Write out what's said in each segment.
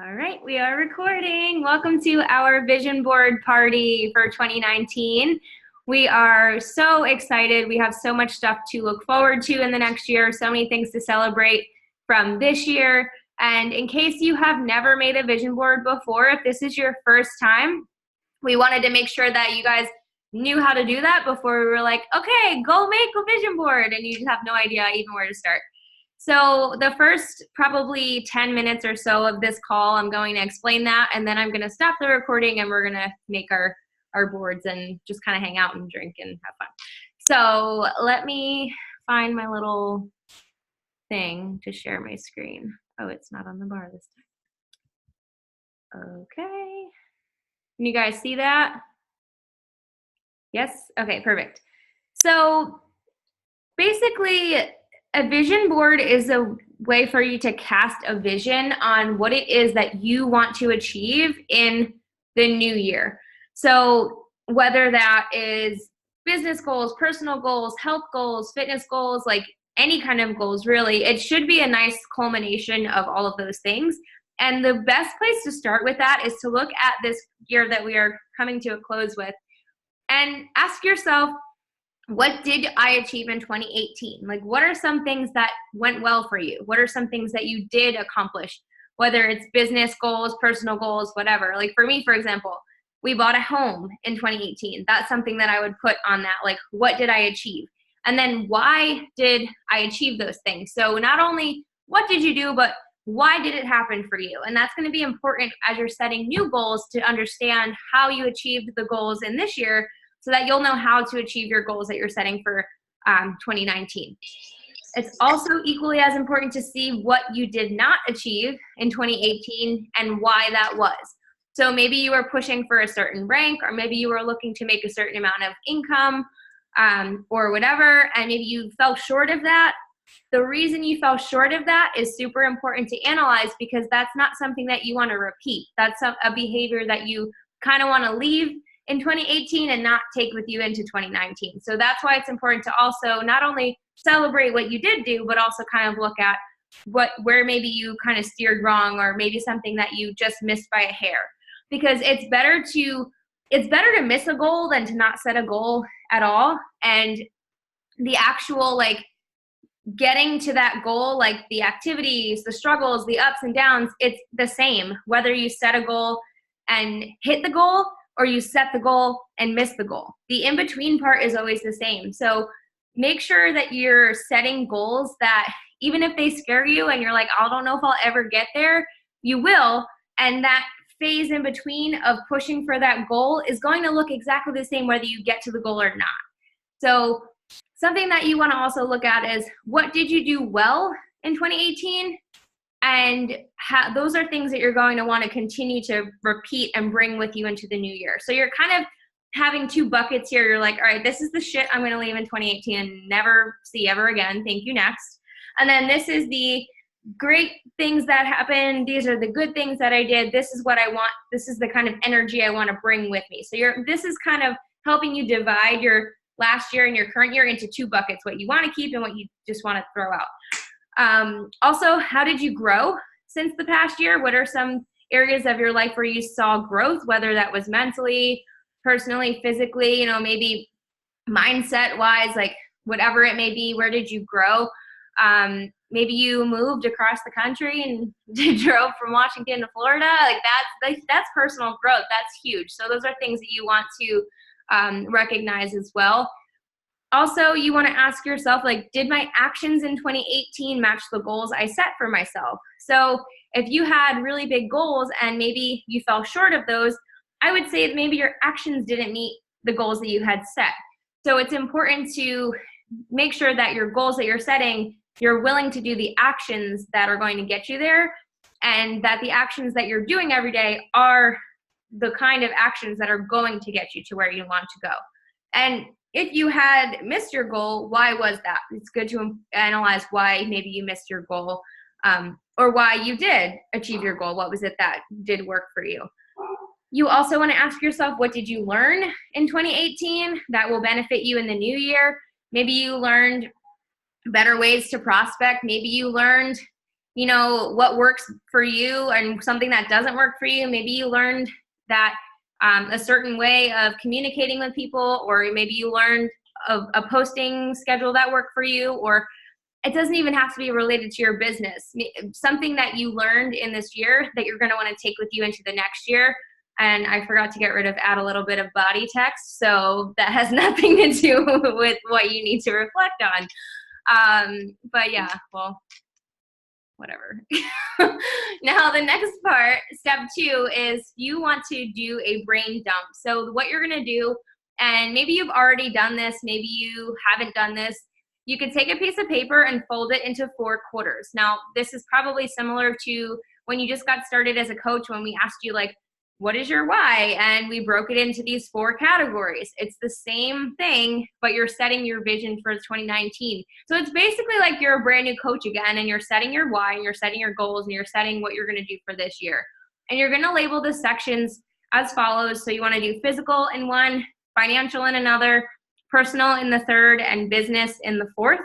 All right, we are recording. Welcome to our vision board party for 2019. We are so excited. We have so much stuff to look forward to in the next year, so many things to celebrate from this year. And in case you have never made a vision board before, if this is your first time, we wanted to make sure that you guys knew how to do that before we were like, okay, go make a vision board, and you just have no idea even where to start. So the first probably 10 minutes or so of this call, I'm going to explain that, and then I'm going to stop the recording and we're going to make our boards and just kind of hang out and drink and have fun. So let me find my little thing to share my screen. Oh, it's not on the bar this time. Okay. Can you guys see that? Yes? Okay, perfect. So basically, a vision board is a way for you to cast a vision on what it is that you want to achieve in the new year. So whether that is business goals, personal goals, health goals, fitness goals, like any kind of goals, really, it should be a nice culmination of all of those things. And the best place to start with that is to look at this year that we are coming to a close with and ask yourself, what did I achieve in 2018? Like, what are some things that went well for you? What are some things that you did accomplish? Whether it's business goals, personal goals, whatever. Like for me, for example, we bought a home in 2018. That's something that I would put on that. Like, what did I achieve? And then why did I achieve those things? So not only what did you do, but why did it happen for you? And that's going to be important as you're setting new goals to understand how you achieved the goals in this year, so that you'll know how to achieve your goals that you're setting for 2019. It's also equally as important to see what you did not achieve in 2018 and why that was. So maybe you were pushing for a certain rank, or maybe you were looking to make a certain amount of income or whatever, and maybe you fell short of that. The reason you fell short of that is super important to analyze, because that's not something that you want to repeat. That's a behavior that you kind of want to leave in 2018 and not take with you into 2019. So that's why it's important to also not only celebrate what you did do, but also kind of look at where maybe you kind of steered wrong, or maybe something that you just missed by a hair. Because it's better to miss a goal than to not set a goal at all. And the actual like getting to that goal, like the activities, the struggles, the ups and downs, it's the same whether you set a goal and hit the goal, or you set the goal and miss the goal. The in-between part is always the same. So make sure that you're setting goals that even if they scare you and you're like, I don't know if I'll ever get there, you will. And that phase in between of pushing for that goal is going to look exactly the same whether you get to the goal or not. So something that you want to also look at is, what did you do well in 2018? And those are things that you're going to want to continue to repeat and bring with you into the new year. So you're kind of having two buckets here. You're like, all right, this is the shit I'm going to leave in 2018 and never see ever again. Thank you, next. And then this is the great things that happened. These are the good things that I did. This is what I want. This is the kind of energy I want to bring with me. So this is kind of helping you divide your last year and your current year into two buckets, what you want to keep and what you just want to throw out. Also, how did you grow since the past year? What are some areas of your life where you saw growth, whether that was mentally, personally, physically, maybe mindset wise, like whatever it may be, where did you grow? Maybe you moved across the country and drove from Washington to Florida. Like that's personal growth. That's huge. So those are things that you want to recognize as well. Also, you want to ask yourself, like, did my actions in 2018 match the goals I set for myself? So if you had really big goals and maybe you fell short of those, I would say maybe your actions didn't meet the goals that you had set. So it's important to make sure that your goals that you're setting, you're willing to do the actions that are going to get you there, and that the actions that you're doing every day are the kind of actions that are going to get you to where you want to go. And if you had missed your goal, why was that? It's good to analyze why maybe you missed your goal, or why you did achieve your goal. What was it that did work for you? You also want to ask yourself, what did you learn in 2018 that will benefit you in the new year? Maybe you learned better ways to prospect. Maybe you learned, what works for you and something that doesn't work for you. Maybe you learned that a certain way of communicating with people, or maybe you learned a posting schedule that worked for you, or it doesn't even have to be related to your business. Something that you learned in this year that you're going to want to take with you into the next year. And I forgot to add a little bit of body text, so that has nothing to do with what you need to reflect on. But yeah, well, whatever. Now the next part, step 2, is you want to do a brain dump. So what you're going to do, and maybe you've already done this, maybe you haven't done this, you could take a piece of paper and fold it into 4 quarters. Now, this is probably similar to when you just got started as a coach, when we asked you, like, what is your why? And we broke it into these 4 categories. It's the same thing, but you're setting your vision for 2019. So it's basically like you're a brand new coach again, and you're setting your why, and you're setting your goals, and you're setting what you're going to do for this year. And you're going to label the sections as follows. So you want to do physical in one, financial in another, personal in the third, and business in the fourth.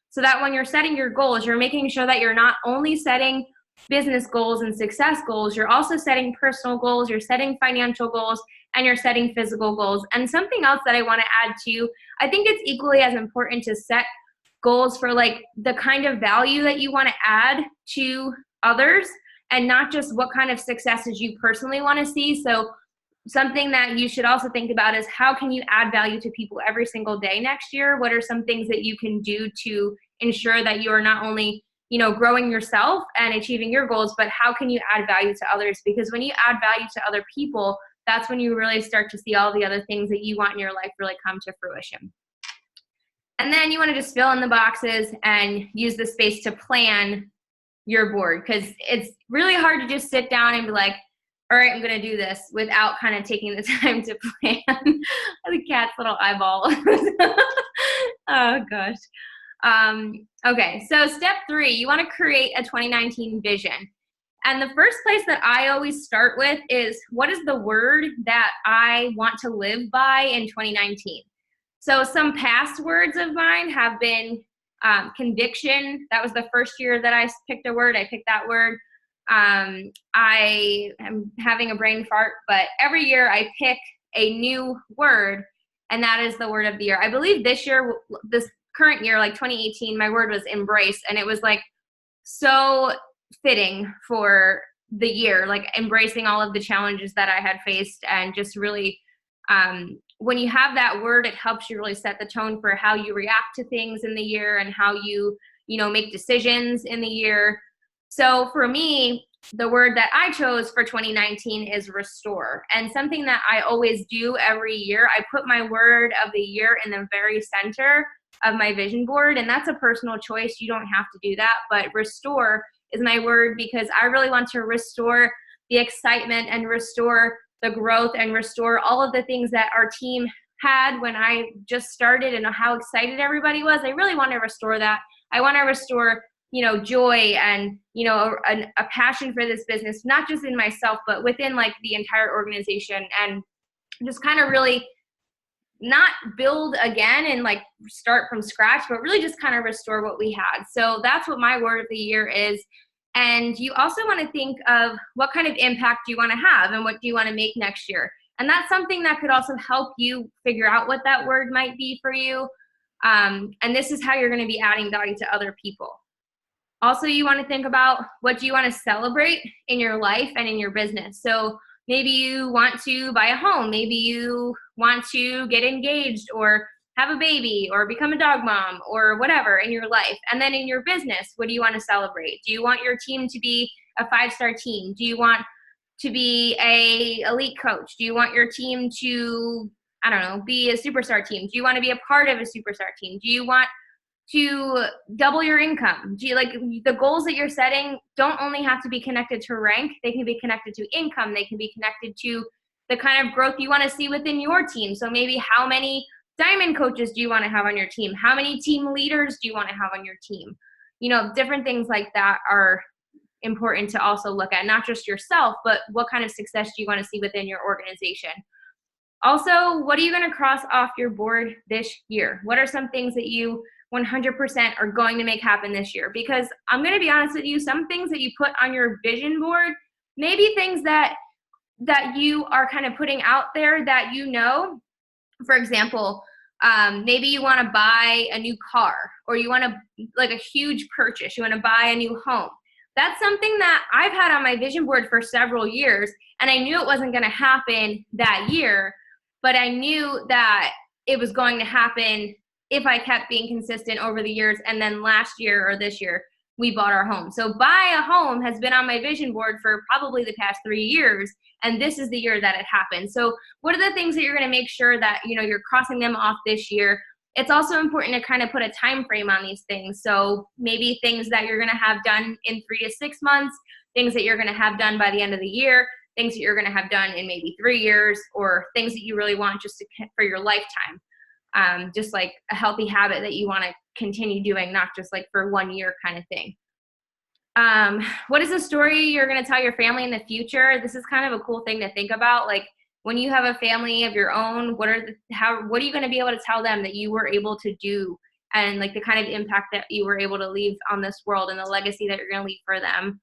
So that when you're setting your goals, you're making sure that you're not only setting business goals and success goals, you're also setting personal goals, you're setting financial goals, and you're setting physical goals. And something else that I want to add to, I think it's equally as important to set goals for like the kind of value that you want to add to others, and not just what kind of successes you personally want to see. So something that you should also think about is, how can you add value to people every single day next year? What are some things that you can do to ensure that you are not only growing yourself and achieving your goals, but how can you add value to others? Because when you add value to other people, that's when you really start to see all the other things that you want in your life really come to fruition. And then you want to just fill in the boxes and use the space to plan your board, because it's really hard to just sit down and be like, all right, I'm going to do this, without kind of taking the time to plan. The cat's little eyeball. Oh, gosh. Okay, so step 3, you want to create a 2019 vision. And the first place that I always start with is, what is the word that I want to live by in 2019? So some past words of mine have been conviction. That was the first year that I picked a word. I picked that word. I am having a brain fart, but every year I pick a new word, and that is the word of the year. I believe this current year, like 2018, my word was embrace, and it was like so fitting for the year, like embracing all of the challenges that I had faced, and just really, when you have that word, it helps you really set the tone for how you react to things in the year, and how you make decisions in the year. So for me, the word that I chose for 2019 is restore. And something that I always do every year, I put my word of the year in the very center of my vision board. And that's a personal choice. You don't have to do that. But restore is my word, because I really want to restore the excitement and restore the growth and restore all of the things that our team had when I just started, and how excited everybody was. I really want to restore that. I want to restore joy and, a passion for this business, not just in myself, but within like the entire organization, and just kind of really not build again and like start from scratch, but really just kind of restore what we had. So that's what my word of the year is. And you also want to think of what kind of impact do you want to have, and what do you want to make next year. And that's something that could also help you figure out what that word might be for you. And this is how you're going to be adding value to other people. Also, you want to think about, what do you want to celebrate in your life and in your business. So maybe you want to buy a home. Maybe you want to get engaged, or have a baby, or become a dog mom, or whatever in your life. And then in your business, what do you want to celebrate? Do you want your team to be a 5-star team? Do you want to be a elite coach? Do you want your team to, be a superstar team? Do you want to be a part of a superstar team? Do you want to double your income? Do you the goals that you're setting don't only have to be connected to rank. They can be connected to income. They can be connected to the kind of growth you want to see within your team. So maybe, how many diamond coaches do you want to have on your team? How many team leaders do you want to have on your team? Different things like that are important to also look at, not just yourself, but what kind of success do you want to see within your organization? Also, what are you going to cross off your board this year? What are some things that you 100% are going to make happen this year. Because I'm going to be honest with you, some things that you put on your vision board, maybe things that you are kind of putting out there that for example, maybe you want to buy a new car, or you want to, like, a huge purchase, you want to buy a new home. That's something that I've had on my vision board for several years, and I knew it wasn't going to happen that year, but I knew that it was going to happen if I kept being consistent over the years. And then last year, or this year, we bought our home. So buy a home has been on my vision board for probably the past 3 years, and this is the year that it happened. So what are the things that you're going to make sure that, you're crossing them off this year? It's also important to kind of put a time frame on these things. So maybe things that you're going to have done in 3 to 6 months, things that you're going to have done by the end of the year, things that you're going to have done in maybe 3 years, or things that you really want just for your lifetime. Just like a healthy habit that you want to continue doing, not just like for 1 year kind of thing. What is the story you're going to tell your family in the future? This is kind of a cool thing to think about. Like, when you have a family of your own, what are you going to be able to tell them that you were able to do, and like the kind of impact that you were able to leave on this world, and the legacy that you're going to leave for them?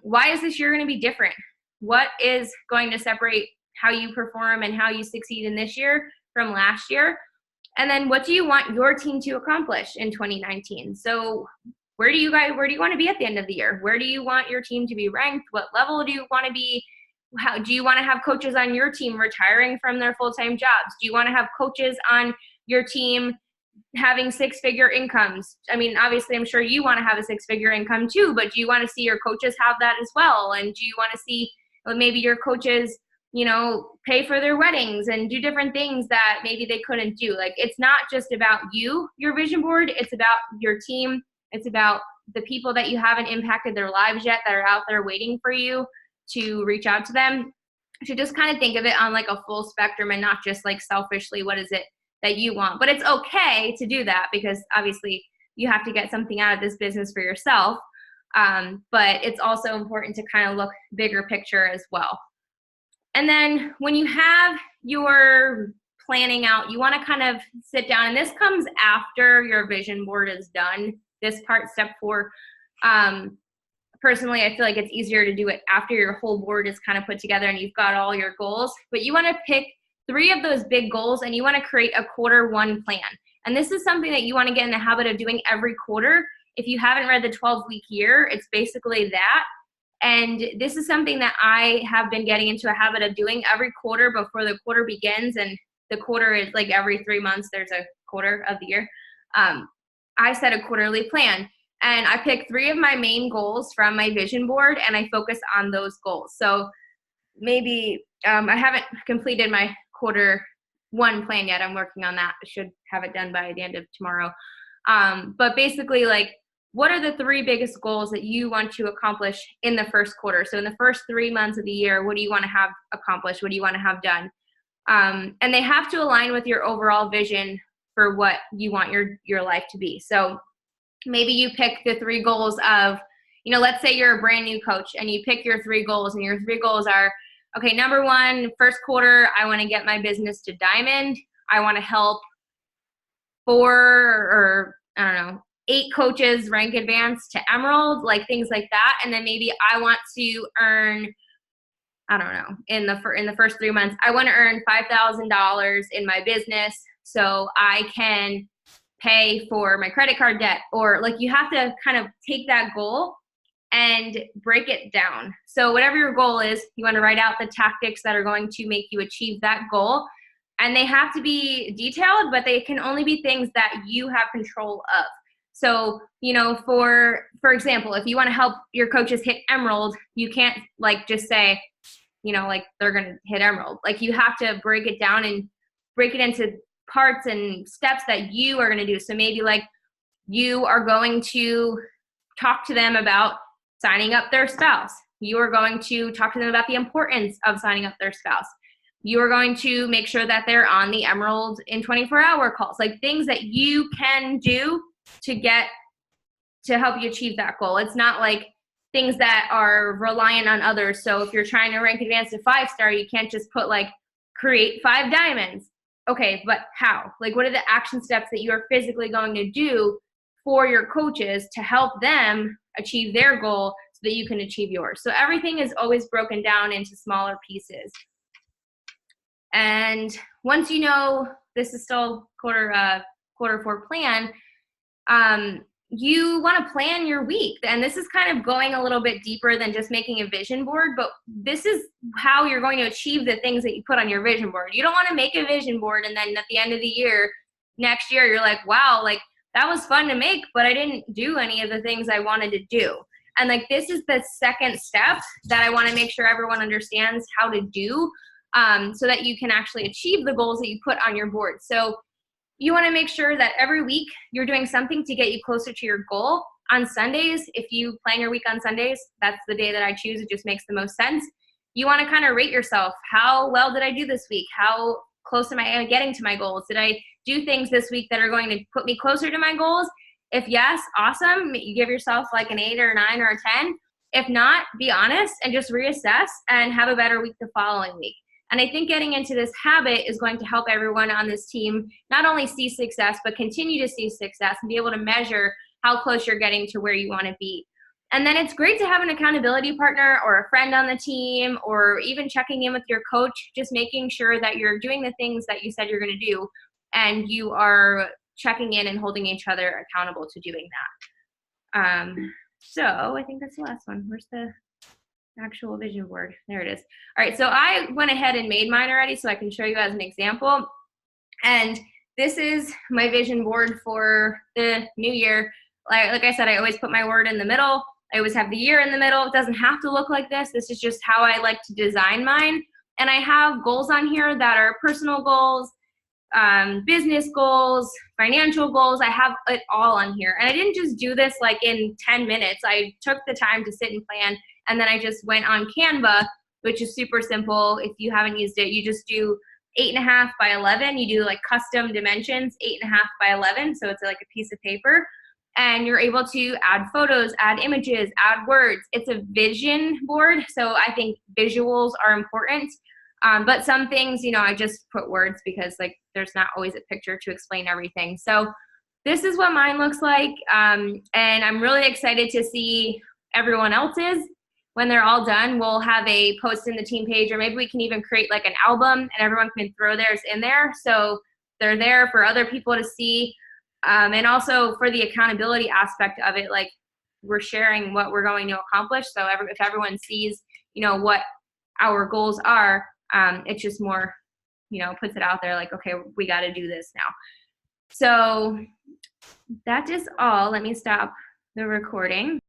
Why is this year going to be different? What is going to separate how you perform and how you succeed in this year from last year? And then what do you want your team to accomplish in 2019? So where do you want to be at the end of the year? Where do you want your team to be ranked? What level do you want to be? How do you want to have coaches on your team retiring from their full-time jobs? Do you want to have coaches on your team having 6-figure incomes? I mean, obviously, I'm sure you want to have a 6-figure income too, but do you want to see your coaches have that as well? And do you want to see maybe your coaches, pay for their weddings and do different things that maybe they couldn't do? Like, it's not just about you, your vision board. It's about your team. It's about the people that you haven't impacted their lives yet, that are out there waiting for you to reach out to them. You should just kind of think of it on like a full spectrum, and not just like selfishly, what is it that you want? But it's okay to do that, because obviously you have to get something out of this business for yourself. But it's also important to kind of look bigger picture as well. And then when you have your planning out, you want to kind of sit down, and this comes after your vision board is done. This part, step 4, personally, I feel like it's easier to do it after your whole board is kind of put together and you've got all your goals. But you want to pick 3 of those big goals, and you want to create a quarter 1 plan. And this is something that you want to get in the habit of doing every quarter. If you haven't read the 12-week year, it's basically that. And this is something that I have been getting into a habit of doing every quarter before the quarter begins. And the quarter is like every 3 months, there's a quarter of the year. I set a quarterly plan, and I pick 3 of my main goals from my vision board, and I focus on those goals. So maybe I haven't completed my quarter 1 plan yet. I'm working on that. I should have it done by the end of tomorrow. But basically, like, what are the 3 biggest goals that you want to accomplish in the first quarter? So in the first 3 months of the year, what do you want to have accomplished? What do you want to have done? And they have to align with your overall vision for what you want your life to be. So maybe you pick the 3 goals of, let's say you're a brand new coach, and you pick your 3 goals, and your 3 goals are, okay, number 1, first quarter, I want to get my business to diamond. I want to help 8 coaches rank advanced to emerald, like things like that. And then maybe I want to earn, in the first 3 months, I want to earn $5,000 in my business so I can pay for my credit card debt. Or like, you have to kind of take that goal and break it down. So whatever your goal is, you want to write out the tactics that are going to make you achieve that goal. And they have to be detailed, but they can only be things that you have control of. So, for example, if you want to help your coaches hit emerald, you can't like just say, like they're going to hit emerald. Like, you have to break it down and break it into parts and steps that you are going to do. So maybe like you are going to talk to them about signing up their spouse. You are going to talk to them about the importance of signing up their spouse. You are going to make sure that they're on the emerald in 24-hour calls, like things that you can do to help you achieve that goal. It's not like things that are reliant on others. So if you're trying to rank advanced to 5-star, you can't just put like create 5 diamonds. okay, but how? Like, what are the action steps that you are physically going to do for your coaches to help them achieve their goal so that you can achieve yours? So everything is always broken down into smaller pieces. And once you know this is still quarter four plan, you want to plan your week. And this is kind of going a little bit deeper than just making a vision board, but this is how you're going to achieve the things that you put on your vision board. You don't want to make a vision board and then at the end of the year, next year, you're like, wow, like that was fun to make, but I didn't do any of the things I wanted to do. And like, this is the second step that I want to make sure everyone understands how to do, so that you can actually achieve the goals that you put on your board. So you want to make sure that every week you're doing something to get you closer to your goal. On Sundays, if you plan your week on Sundays, that's the day that I choose. It just makes the most sense. You want to kind of rate yourself. How well did I do this week? How close am I getting to my goals? Did I do things this week that are going to put me closer to my goals? If yes, awesome. You give yourself like an 8 or a 9 or a 10. If not, be honest and just reassess and have a better week the following week. And I think getting into this habit is going to help everyone on this team not only see success, but continue to see success and be able to measure how close you're getting to where you want to be. And then it's great to have an accountability partner or a friend on the team, or even checking in with your coach, just making sure that you're doing the things that you said you're going to do and you are checking in and holding each other accountable to doing that. So I think that's the last one. Where's the actual vision board? There it is. All right, so I went ahead and made mine already so I can show you as an example. And this is my vision board for the new year. Like I said, I always put my word in the middle. I always have the year in the middle. It doesn't have to look like this. This is just how I like to design mine. And I have goals on here that are personal goals, business goals, financial goals. I have it all on here. And I didn't just do this like in 10 minutes. I took the time to sit and plan. And then I just went on Canva, which is super simple. If you haven't used it, you just do 8.5 by 11. You do like custom dimensions, 8.5 by 11. So it's like a piece of paper. And you're able to add photos, add images, add words. It's a vision board. So I think visuals are important. But some things, you know, I just put words because like there's not always a picture to explain everything. So this is what mine looks like. And I'm really excited to see everyone else's. When they're all done, we'll have a post in the team page, or maybe we can even create like an album and everyone can throw theirs in there. So they're there for other people to see. And also for the accountability aspect of it, like we're sharing what we're going to accomplish. So if everyone sees, you know, what our goals are, it's just more, you know, puts it out there like, okay, we got to do this now. So that is all. Let me stop the recording.